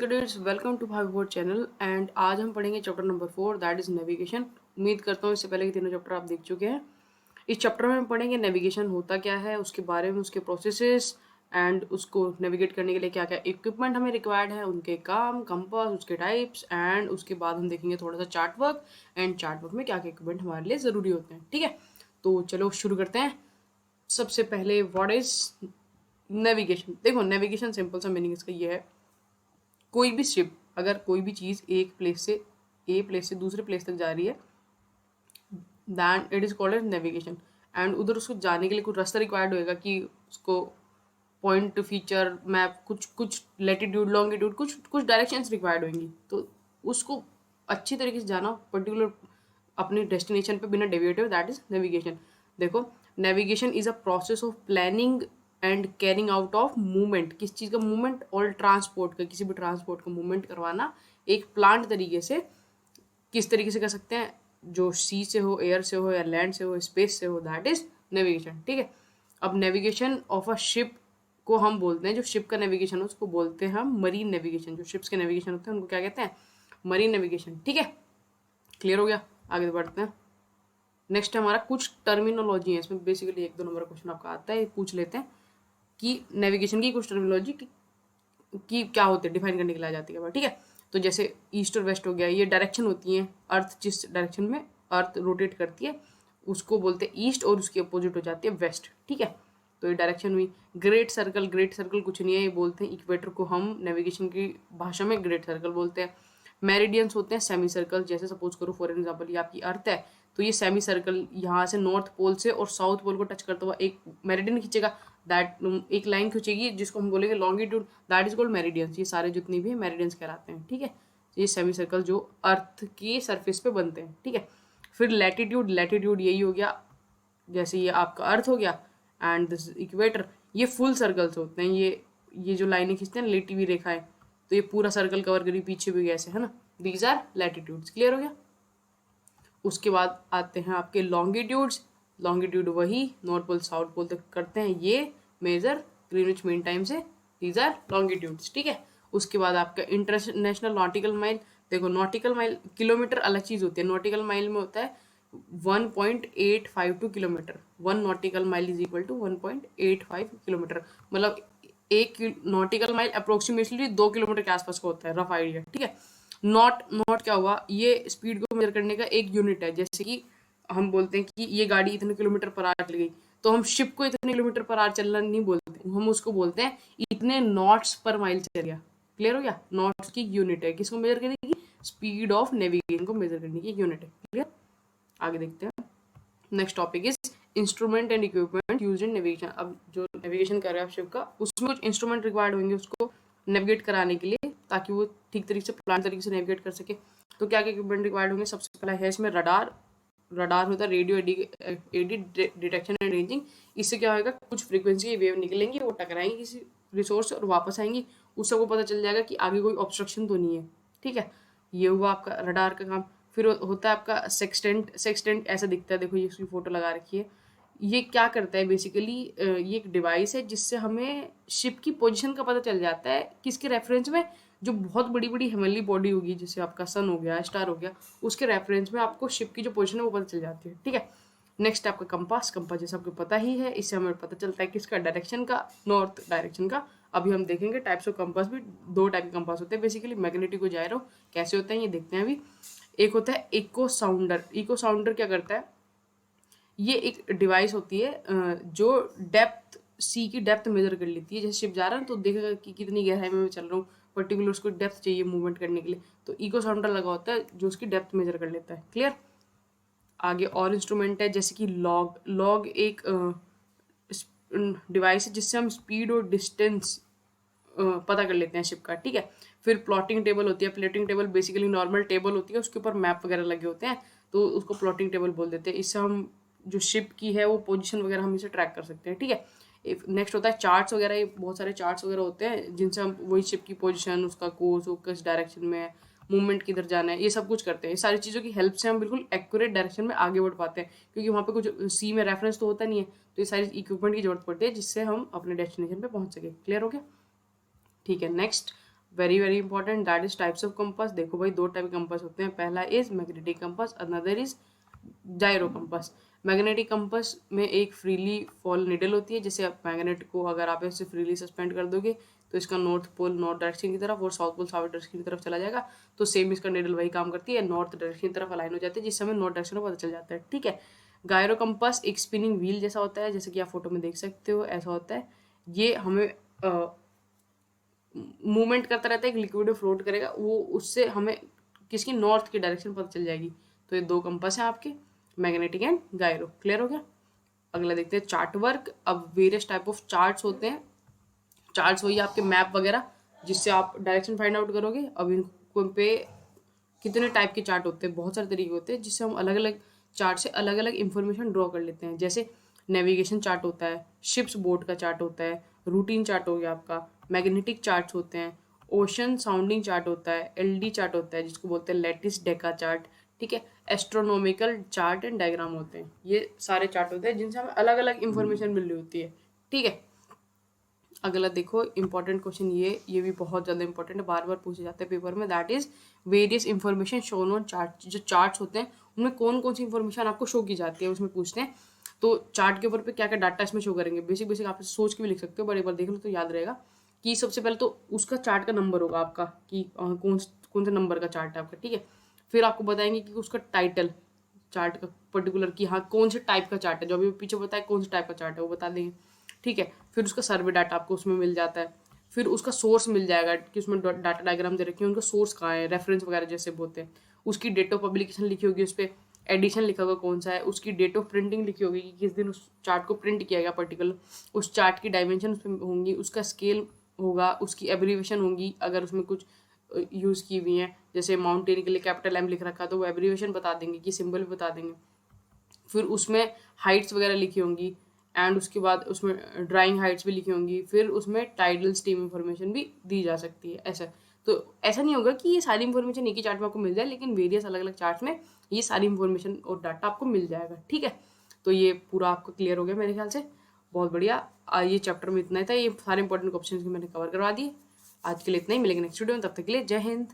cadets, welcome to Bhagwat channel and आज हम पढ़ेंगे chapter number 4 that is navigation. उम्मीद करता हूँ इससे पहले के तीनों चैप्टर आप देख चुके हैं। इस चैप्टर में हम पढ़ेंगे नेविगेशन होता क्या है, उसके बारे में, उसके प्रोसेसेस एंड उसको नेविगेट करने के लिए क्या क्या इक्विपमेंट हमें रिक्वायर्ड है, उनके काम, कंपास, उसके टाइप्स एंड उसके बाद हम देखेंगे थोड़ा सा chart work and chart work में क्या क्या इक्विपमेंट हमारे लिए ज़रूरी होते हैं। ठीक है, तो चलो शुरू करते हैं। सबसे पहले व्हाट इज नेविगेशन। देखो नेविगेशन सिंपल सा मीनिंग इसका ये है, कोई भी शिप, अगर कोई भी चीज़ एक प्लेस से दूसरे प्लेस तक जा रही है then it is called as navigation. And उधर उसको जाने के लिए कुछ रास्ता रिक्वायर्ड होएगा कि उसको पॉइंट, फीचर, मैप, कुछ कुछ लेटीट्यूड, लॉन्गिट्यूड, कुछ कुछ डायरेक्शंस रिक्वायर्ड होंगी, तो उसको अच्छी तरीके से जाना पर्टिकुलर अपनी डेस्टिनेशन पे बिना डेविएटिव, दैट इज नेविगेशन। देखो navigation is a process of planning and carrying out of movement, किस चीज़ का मूवमेंट, और ट्रांसपोर्ट का, किसी भी ट्रांसपोर्ट का मूवमेंट करवाना एक प्लांट तरीके से। किस तरीके से कर सकते हैं, जो सी से हो, एयर से हो, या लैंड से हो, स्पेस से हो, दैट इज नेविगेशन। ठीक है, अब नेविगेशन ऑफ अ शिप को हम बोलते हैं, जो शिप का नेविगेशन है उसको बोलते हैं हम मरीन नेविगेशन। जो शिप्स के नेविगेशन होते हैं उनको क्या कहते हैं, मरीन नेविगेशन। ठीक है, क्लियर हो गया, आगे बढ़ते हैं। नेक्स्ट हमारा कुछ टर्मिनोलॉजी है, इसमें बेसिकली 1-2 नंबर क्वेश्चन आपका आता है, पूछ लेते हैं कि नेविगेशन की कुछ टर्मिनोलॉजी की क्या होती है, डिफाइन करने के लिए आ जाती है। ठीक है, तो जैसे ईस्ट और वेस्ट हो गया, ये डायरेक्शन होती है, अर्थ जिस डायरेक्शन में अर्थ रोटेट करती है उसको बोलते हैं ईस्ट, और उसकी अपोजिट हो जाती है वेस्ट। ठीक है, तो ये डायरेक्शन हुई। ग्रेट सर्कल, ग्रेट सर्कल कुछ नहीं है, ये बोलते हैं इक्वेटर को हम नेविगेशन की भाषा में ग्रेट सर्कल बोलते हैं। मेरिडियंस होते हैं सेमी सर्कल, जैसे सपोज करो फॉर एग्जांपल ये आपकी अर्थ है, तो ये सेमी सर्कल यहाँ से नॉर्थ पोल से और साउथ पोल को टच करता हुआ एक मेरिडियन खींचेगा, दैट एक लाइन खींचेगी जिसको हम बोलेंगे longitude, that is called meridians. ये सारे जितने भी हैं मेरिडियंस कहलाते हैं। ठीक है, ये सेमी सर्कल जो अर्थ की सरफेस पे बनते हैं। ठीक है, फिर लैटिट्यूड, लैटिट्यूड यही हो गया, जैसे ये आपका अर्थ हो गया एंड दिस इक्वेटर, ये फुल सर्कल्स होते हैं। ये जो लाइनें खींचते हैं लेटी हुई रेखाएं, तो ये पूरा सर्कल कवर करी, पीछे भी ऐसे है ना, दीज आर लैटिट्यूड्स। क्लियर हो गया। उसके बाद आते हैं आपके लॉन्गिट्यूड्स। लॉन्गिट्यूड वही नॉर्थ पोल साउथ पोल तक करते हैं, ये मेजर ग्रीनिच मीन टाइम से, दीज आर लॉन्गिट्यूड्स। ठीक है, उसके बाद आपका इंटरनेशनल नॉटिकल माइल। देखो नॉटिकल माइल, किलोमीटर अलग चीज़ होती है, नॉटिकल माइल में होता है 1.852 kilometre. 1 nautical mile is equal to 1.85 kilometre, मतलब एक नॉटिकल माइल अप्रोक्सीमेटली 2 किलोमीटर के आसपास का होता है, रफ आइडिया। ठीक है, नॉट क्या हुआ, ये स्पीड को मेजर करने का एक यूनिट है। जैसे कि हम बोलते हैं कि ये गाड़ी इतने किलोमीटर पर आवर चल गई, तो हम शिप को इतने किलोमीटर पर आवर चलना नहीं बोलते, हम उसको बोलते हैं इतने नॉट्स पर माइल चल गया। क्लियर हो गया, नॉट्स की यूनिट है, किसको मेजर करने की, स्पीड ऑफ नेविगेशन को मेजर करने की यूनिट है। क्लियर, आगे देखते हैं। Next topic is instrument and equipment used in navigation. अब जो नेविगेशन कर रहे हैं आप शिप का, उसमें कुछ इंस्ट्रूमेंट रिक्वायर्ड होंगे उसको नेविगेट कराने के लिए, ताकि वो ठीक तरीके से, प्लान तरीके से नेविगेट कर सके। तो क्या क्या इक्विपमेंट रिक्वायर्ड होंगे, सबसे पहला है इसमें रडार। रडार होता है radio aided detection and ranging. इससे क्या होगा, कुछ फ्रीक्वेंसी की वेव निकलेंगी, वो टकराएंगी किसी रिसोर्स से और वापस आएंगी, उससे आपको पता चल जाएगा कि आगे कोई ऑब्स्ट्रक्शन तो नहीं है। ठीक है, ये हुआ आपका रडार का काम। फिर होता है आपका सेक्सटेंट। सेक्सटेंट ऐसा दिखता है, देखो ये इसकी फोटो लगा रखी है। ये क्या करता है बेसिकली, ये एक डिवाइस है जिससे हमें शिप की पोजीशन का पता चल जाता है, किसके रेफरेंस में, जो बहुत बड़ी बड़ी हेवनली बॉडी होगी, जैसे आपका सन हो गया, स्टार हो गया, उसके रेफरेंस में आपको शिप की जो पोजीशन है वो पता चल जाती है। ठीक है, नेक्स्ट आपका कंपास। कंपास जैसे आपको पता ही है, इससे हमें पता चलता है किसका, डायरेक्शन का, नॉर्थ डायरेक्शन का। अभी हम देखेंगे टाइप्स ऑफ कंपास भी, 2 टाइप के कंपास होते हैं बेसिकली, मैग्नेटिक और जायरो। कैसे होते हैं ये देखते हैं अभी। एक होता है इको साउंडर। इको साउंडर क्या करता है, ये एक डिवाइस होती है जो डेप्थ, सी की डेप्थ मेजर कर लेती है। जैसे शिप जा रहा है तो देखेगा कि कितनी गहराई में मैं चल रहा हूँ, पर्टिकुलर उसको डेप्थ चाहिए मूवमेंट करने के लिए, तो इको साउंडर लगा होता है जो उसकी डेप्थ मेजर कर लेता है। क्लियर, आगे और इंस्ट्रूमेंट है जैसे कि लॉग। लॉग एक डिवाइस है जिससे हम स्पीड और डिस्टेंस पता कर लेते हैं शिप का। ठीक है, फिर प्लॉटिंग टेबल होती है। Plotting table basically normal table होती है, उसके ऊपर मैप वगैरह लगे होते हैं, तो उसको प्लॉटिंग टेबल बोल देते हैं। इससे हम जो शिप की है वो पोजीशन वगैरह हम इसे ट्रैक कर सकते हैं। ठीक है, नेक्स्ट होता है चार्ट्स वगैरह। ये बहुत सारे चार्ट्स वगैरह होते हैं जिनसे हम वही शिप की पोजीशन, उसका कोर्स, वो किस डायरेक्शन में है, मूवमेंट किधर जाना है, ये सब कुछ करते हैं। ये सारी चीज़ों की हेल्प से हम बिल्कुल एक्यूरेट डायरेक्शन में आगे बढ़ पाते हैं, क्योंकि वहाँ पे कुछ सी में रेफरेंस तो होता नहीं है, तो ये सारी इक्विपमेंट की जरूरत पड़ती है जिससे हम अपने डेस्टिनेशन पे पहुँच सके। क्लियर हो गया, ठीक है। Next very very important, that is types of compass. देखो भाई, दो टाइप के कंपास होते हैं, पहला is magnetic compass, another is gyro compass. Magnetic compass में एक फ्रीली फॉल निडल होती है, जैसे आप मैग्नेट को अगर आप ऐसे फ्रीली सस्पेंड कर दोगे तो इसका नॉर्थ पोल नॉर्थ डायरेक्शन की तरफ और साउथ पोल साउथ डायरेक्शन की तरफ चला जाएगा। तो सेम इसका निडल वही काम करती है, नॉर्थ डायरेक्शन की तरफ अलाइन हो जाती है, जिससे हमें नॉर्थ डायरेक्शन में पता चल जाता है। ठीक है। गायरो कंपास एक स्पिनिंग व्हील जैसा होता है, जैसे कि आप फोटो में देख सकते हो, ऐसा होता है। ये हमें मूवमेंट करता रहता है, एक लिक्विड में फ्लोट करेगा, वो उससे हमें किसकी नॉर्थ की डायरेक्शन पता चल जाएगी। तो ये दो कंपास हैं आपके, मैग्नेटिक एंड गायरो। क्लियर हो गया। अगला देखते हैं चार्ट वर्क। अब वेरियस टाइप ऑफ चार्ट्स होते हैं। चार्ट्स वही आपके मैप वगैरह जिससे आप डायरेक्शन फाइंड आउट करोगे। अब इनको पे कितने टाइप के चार्ट होते हैं, बहुत सारे तरीके होते हैं जिससे हम अलग अलग चार्ट से अलग अलग इंफॉर्मेशन ड्रॉ कर लेते हैं। जैसे नेविगेशन चार्ट होता है, शिप्स बोर्ड का चार्ट होता है, रूटीन चार्ट हो गया आपका, मैग्नेटिक चार्ट्स होते हैं, ओशन साउंडिंग चार्ट होता है, एलडी चार्ट होता है जिसको बोलते हैं लैटिस डेका चार्ट। ठीक है। एस्ट्रोनॉमिकल चार्ट एंड डायग्राम होते हैं। ये सारे चार्ट होते हैं जिनसे हमें अलग अलग इंफॉर्मेशन मिल रही होती है। ठीक है। अगला देखो इंपॉर्टेंट क्वेश्चन, ये भी बहुत ज़्यादा इंपॉर्टेंट है, बार बार पूछे जाते हैं पेपर में। That is various information shown on chart. जो चार्ट्स होते हैं उनमें कौन कौन सी इंफॉर्मेशन आपको शो की जाती है, उसमें पूछते हैं। तो चार्ट के ऊपर पे क्या क्या डाटा इसमें शो करेंगे, बेसिक बेसिक आप सोच के भी लिख सकते हो, बट एक बार देख लो तो याद रहेगा। कि सबसे पहले तो उसका चार्ट का नंबर होगा आपका, कि कौन कौन से नंबर का चार्ट है आपका। ठीक है। फिर आपको बताएंगे कि उसका टाइटल चार्ट का पर्टिकुलर, कि हाँ कौन से टाइप का चार्ट है, जो अभी पीछे बताया कौन से टाइप का चार्ट है वो बता देंगे। ठीक है। फिर उसका सर्वे डाटा आपको उसमें मिल जाता है। फिर उसका सोर्स मिल जाएगा कि उसमें डाटा डायग्राम दे रखे हैं, उनका सोर्स कहाँ है, रेफरेंस वगैरह जैसे बोलते हैं। उसकी डेट ऑफ पब्लिकेशन लिखी होगी, उस पर एडिशन लिखा होगा कौन सा है, उसकी डेट ऑफ प्रिंटिंग लिखी होगी कि किस दिन उस चार्ट को प्रिंट किया गया पर्टिकुलर, उस चार्ट की डायमेंशन उसमें होंगी, उसका स्केल होगा, उसकी एब्रीवेशन होंगी अगर उसमें कुछ यूज़ की हुई हैं, जैसे माउंटेन के लिए कैपिटल एम लिख रखा है तो वो एब्रीवेशन बता देंगे, कि सिंबल भी बता देंगे। फिर उसमें हाइट्स वगैरह लिखी होंगी, एंड उसके बाद उसमें ड्राइंग हाइट्स भी लिखी होंगी। फिर उसमें टाइडल स्टीम इंफॉर्मेशन भी दी जा सकती है। ऐसा तो ऐसा नहीं होगा कि ये सारी इंफॉर्मेशन एक ही चार्ट में आपको मिल जाए, लेकिन वेरियस अलग अलग चार्ट्स में ये सारी इंफॉर्मेशन और डाटा आपको मिल जाएगा। ठीक है। तो ये पूरा आपको क्लियर हो गया मेरे ख्याल से। बहुत बढ़िया। ये चैप्टर में इतना ही था, ये सारे इंपॉर्टेंट क्वेश्चन मैंने कवर करवा दिए। आज के लिए इतना ही, मिलेंगे नेक्स्ट वीडियो में, तब तक के लिए जय हिंद।